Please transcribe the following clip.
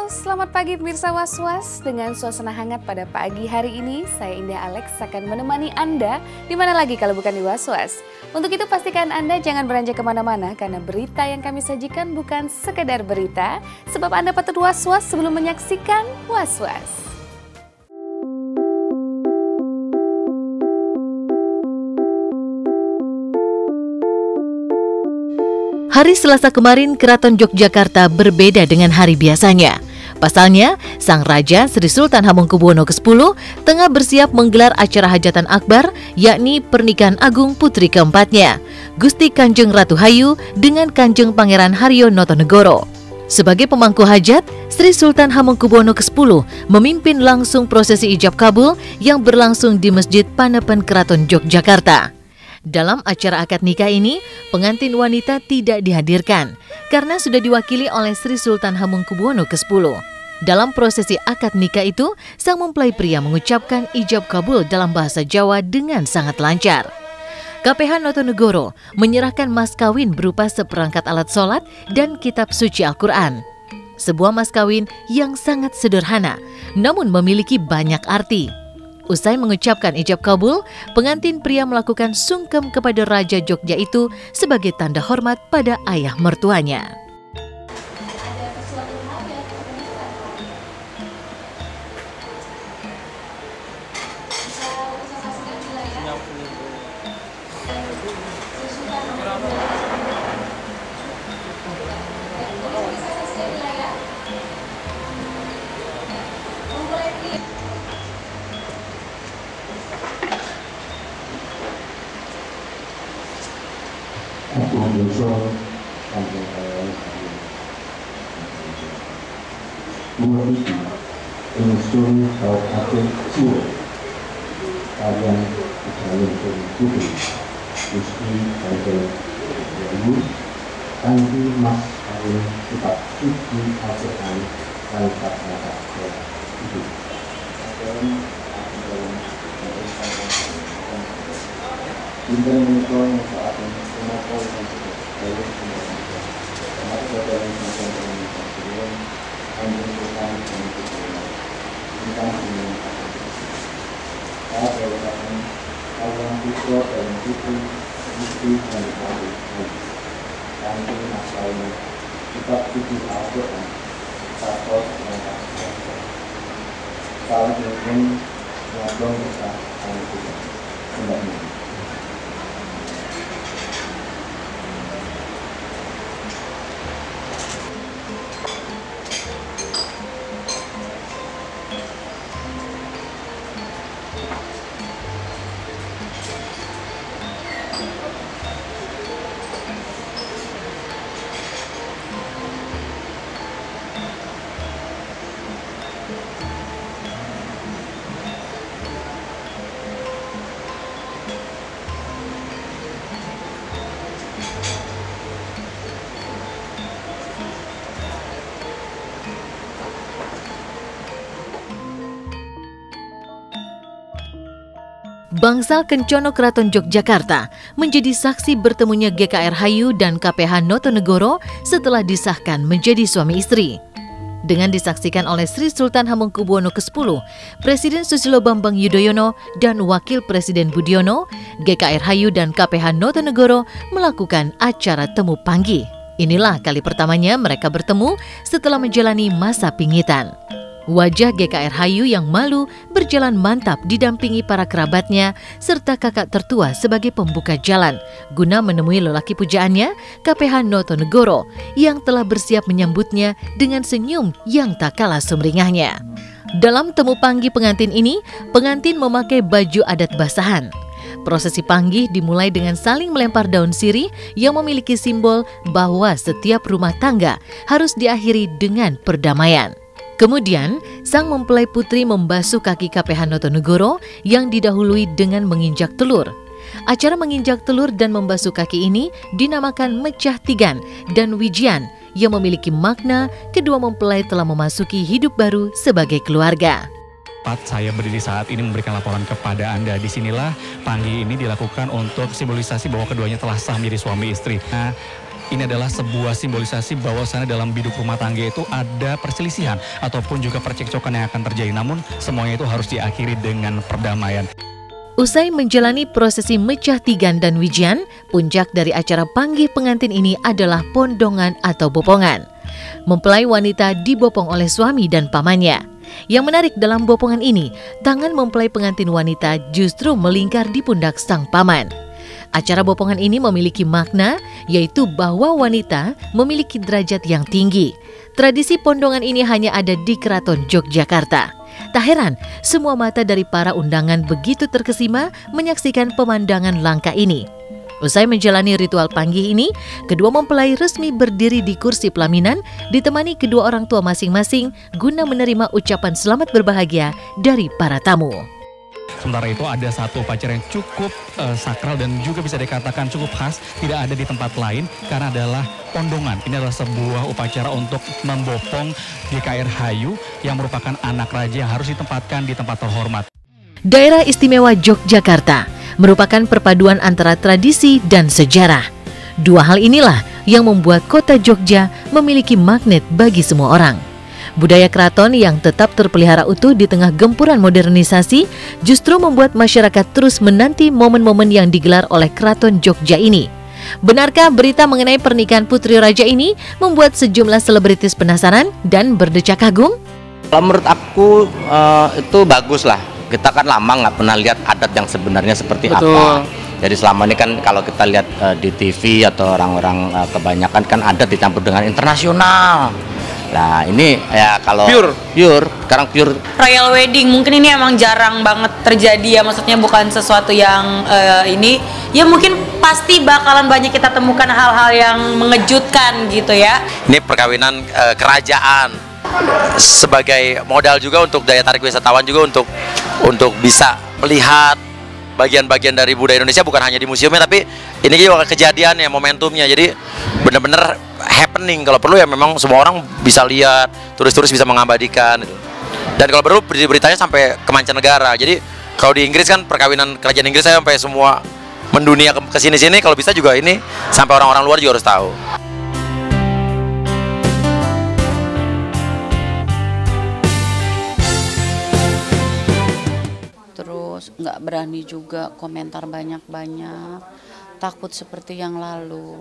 Selamat pagi pemirsa Was-Was. Dengan suasana hangat pada pagi hari ini, saya Indah Alex akan menemani Anda di mana lagi kalau bukan di Was-Was. Untuk itu pastikan Anda jangan beranjak kemana-mana karena berita yang kami sajikan bukan sekedar berita, sebab Anda patut was-was sebelum menyaksikan Was-Was. Hari Selasa kemarin, Keraton Yogyakarta berbeda dengan hari biasanya. Pasalnya, Sang Raja Sri Sultan Hamengkubuwono ke-10 tengah bersiap menggelar acara hajatan akbar, yakni pernikahan agung putri keempatnya, Gusti Kanjeng Ratu Hayu dengan Kanjeng Pangeran Haryo Notonegoro. Sebagai pemangku hajat, Sri Sultan Hamengkubuwono ke-10 memimpin langsung prosesi ijab kabul yang berlangsung di Masjid Panepen Keraton Yogyakarta. Dalam acara akad nikah ini, pengantin wanita tidak dihadirkan karena sudah diwakili oleh Sri Sultan Hamengkubuwono ke-10. Dalam prosesi akad nikah itu, sang mempelai pria mengucapkan ijab kabul dalam bahasa Jawa dengan sangat lancar. KPH Notonegoro menyerahkan mas kawin berupa seperangkat alat sholat dan kitab suci Al-Quran. Sebuah mas kawin yang sangat sederhana, namun memiliki banyak arti. Usai mengucapkan ijab kabul, pengantin pria melakukan sungkem kepada Raja Jogja itu sebagai tanda hormat pada ayah mertuanya. Mengerti unsur kabupaten Suro kalian dijalin putri Gusti Kanjeng Ratu kanthi mas kawin kitab suci Al-Quran lan kata-kata itu. Dinten menika nyepakaken punapa ingkang sedaya Kanjeng Sultan Hamengkubuwono ingkang dimuliaken. Kadewaken kaliyan putra dan putri Gusti Kanjeng Ratu kanthi mas kawin kitab suci Al-Quran satos ingkang sedaya. Salajengipun nyadong kesah Hamengkubuwono. Bangsal Kencono Keraton Yogyakarta menjadi saksi bertemunya GKR Hayu dan KPH Notonegoro setelah disahkan menjadi suami istri. Dengan disaksikan oleh Sri Sultan Hamengkubuwono ke-10, Presiden Susilo Bambang Yudhoyono dan Wakil Presiden Budiono, GKR Hayu dan KPH Notonegoro melakukan acara temu panggih. Inilah kali pertamanya mereka bertemu setelah menjalani masa pingitan. Wajah GKR Hayu yang malu berjalan mantap didampingi para kerabatnya serta kakak tertua sebagai pembuka jalan guna menemui lelaki pujaannya, KPH Notonegoro, yang telah bersiap menyambutnya dengan senyum yang tak kalah sumringahnya. Dalam temu panggih pengantin ini, pengantin memakai baju adat basahan. Prosesi panggih dimulai dengan saling melempar daun sirih yang memiliki simbol bahwa setiap rumah tangga harus diakhiri dengan perdamaian. Kemudian, sang mempelai putri membasuh kaki KPH Notonegoro yang didahului dengan menginjak telur. Acara menginjak telur dan membasuh kaki ini dinamakan mecah tigan dan wijian yang memiliki makna kedua mempelai telah memasuki hidup baru sebagai keluarga. Saya berdiri saat ini memberikan laporan kepada Anda. Disinilah panggih ini dilakukan untuk simbolisasi bahwa keduanya telah sah menjadi suami istri. Nah, ini adalah sebuah simbolisasi bahwasannya dalam hidup rumah tangga itu ada perselisihan ataupun juga percekcokan yang akan terjadi. Namun semuanya itu harus diakhiri dengan perdamaian. Usai menjalani prosesi mecah tigan dan wijian, puncak dari acara panggih pengantin ini adalah pondongan atau bopongan. Mempelai wanita dibopong oleh suami dan pamannya. Yang menarik dalam bopongan ini, tangan mempelai pengantin wanita justru melingkar di pundak sang paman. Acara bopongan ini memiliki makna, yaitu bahwa wanita memiliki derajat yang tinggi. Tradisi pondongan ini hanya ada di Keraton Yogyakarta. Tak heran, semua mata dari para undangan begitu terkesima menyaksikan pemandangan langka ini. Usai menjalani ritual panggih ini, kedua mempelai resmi berdiri di kursi pelaminan, ditemani kedua orang tua masing-masing guna menerima ucapan selamat berbahagia dari para tamu. Sementara itu ada satu upacara yang cukup sakral dan juga bisa dikatakan cukup khas, tidak ada di tempat lain karena adalah pondongan. Ini adalah sebuah upacara untuk membopong GKR Hayu yang merupakan anak raja yang harus ditempatkan di tempat terhormat. Daerah Istimewa Yogyakarta merupakan perpaduan antara tradisi dan sejarah. Dua hal inilah yang membuat kota Jogja memiliki magnet bagi semua orang. Budaya keraton yang tetap terpelihara utuh di tengah gempuran modernisasi justru membuat masyarakat terus menanti momen-momen yang digelar oleh Keraton Jogja ini. Benarkah berita mengenai pernikahan putri raja ini membuat sejumlah selebritis penasaran dan berdecak kagum? Kalau menurut aku itu bagus lah. Kita kan lama nggak pernah lihat adat yang sebenarnya seperti apa. Jadi selama ini kan kalau kita lihat di TV atau orang-orang kebanyakan kan adat dicampur dengan internasional. Nah ini ya kalau sekarang pure royal wedding mungkin ini emang jarang banget terjadi ya, maksudnya bukan sesuatu yang ini ya mungkin pasti bakalan banyak kita temukan hal-hal yang mengejutkan gitu ya. Ini perkawinan kerajaan sebagai modal juga untuk daya tarik wisatawan juga untuk bisa melihat bagian-bagian dari budaya Indonesia bukan hanya di museumnya tapi ini juga kejadian ya, momentumnya, jadi bener-bener happening. Kalau perlu ya memang semua orang bisa lihat, turis-turis bisa mengabadikan gitu. Dan kalau perlu beritanya sampai ke mancanegara. Jadi kalau di Inggris kan perkawinan kerajaan Inggris saya sampai semua mendunia ke sini-sini, kalau bisa juga ini sampai orang-orang luar juga harus tahu. Terus nggak berani juga komentar banyak-banyak, takut seperti yang lalu.